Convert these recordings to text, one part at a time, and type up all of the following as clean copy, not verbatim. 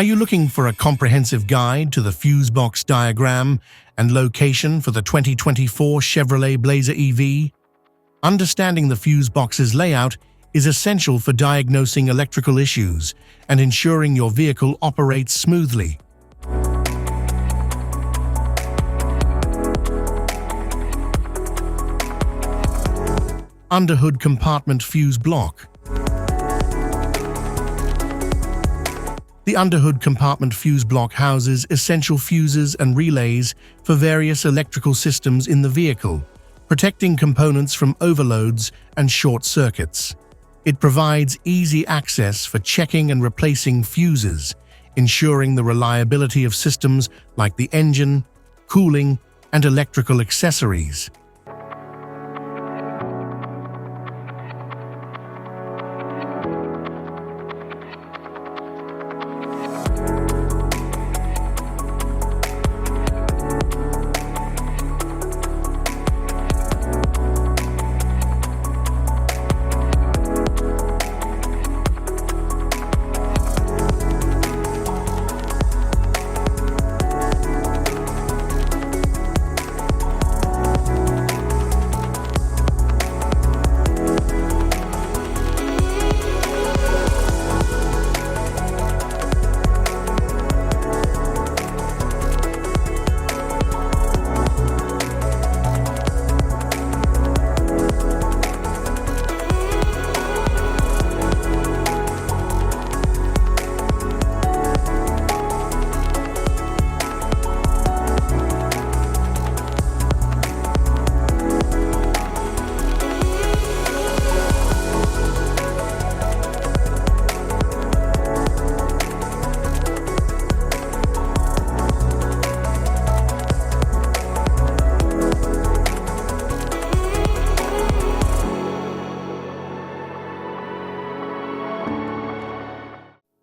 Are you looking for a comprehensive guide to the fuse box diagram and location for the 2024 Chevrolet Blazer EV? Understanding the fuse box's layout is essential for diagnosing electrical issues and ensuring your vehicle operates smoothly. Underhood compartment fuse block. The underhood compartment fuse block houses essential fuses and relays for various electrical systems in the vehicle, protecting components from overloads and short circuits. It provides easy access for checking and replacing fuses, ensuring the reliability of systems like the engine, cooling, and electrical accessories.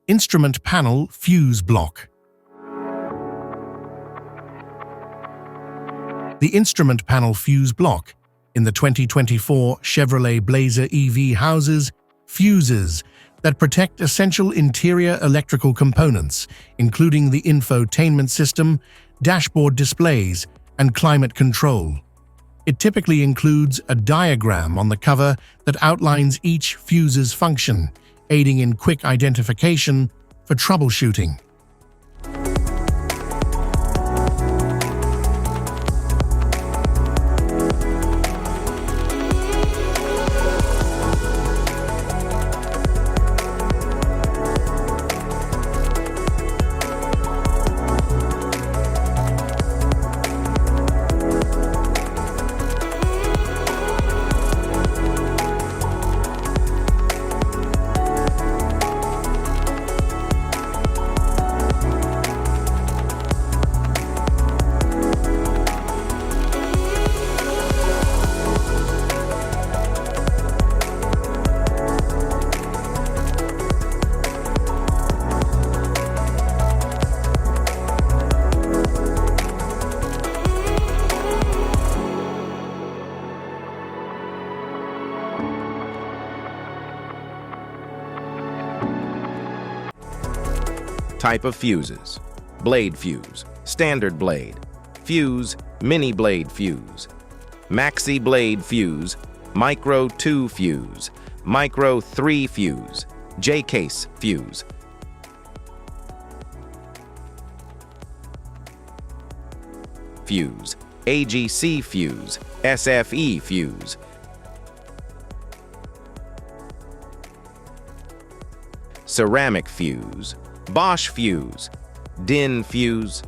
Instrument panel fuse block. The instrument panel fuse block in the 2024 Chevrolet Blazer EV houses fuses that protect essential interior electrical components, including the infotainment system, dashboard displays, and climate control. It typically includes a diagram on the cover that outlines each fuse's function, aiding in quick identification for troubleshooting. Type of fuses: blade fuse, standard blade, fuse, mini blade fuse, maxi blade fuse, micro 2 fuse, micro 3 fuse, J-case fuse. Fuse, AGC fuse, SFE fuse. Ceramic fuse, Bosch fuse, DIN fuse.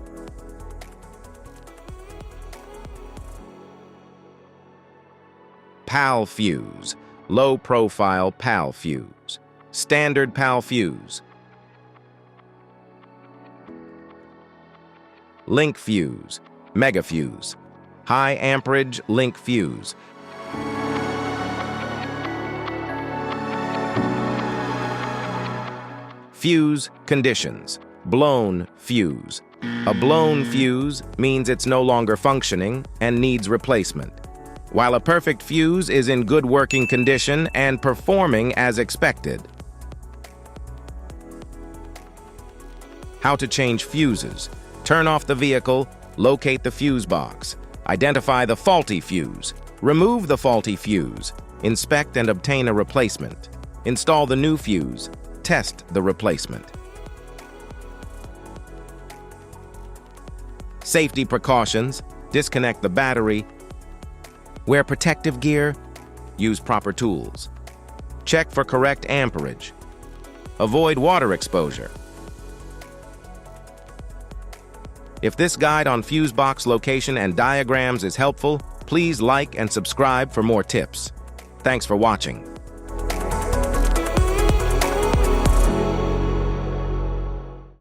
PAL fuse, low profile PAL fuse, standard PAL fuse. Link fuse, mega fuse, high amperage link fuse. Fuse conditions: blown fuse. A blown fuse means it's no longer functioning and needs replacement, while a perfect fuse is in good working condition and performing as expected. How to change fuses. Turn off the vehicle, locate the fuse box. Identify the faulty fuse. Remove the faulty fuse. Inspect and obtain a replacement. Install the new fuse. Test the replacement. Safety precautions. Disconnect the battery. Wear protective gear. Use proper tools. Check for correct amperage. Avoid water exposure. If this guide on fuse box location and diagrams is helpful, please like and subscribe for more tips. Thanks for watching.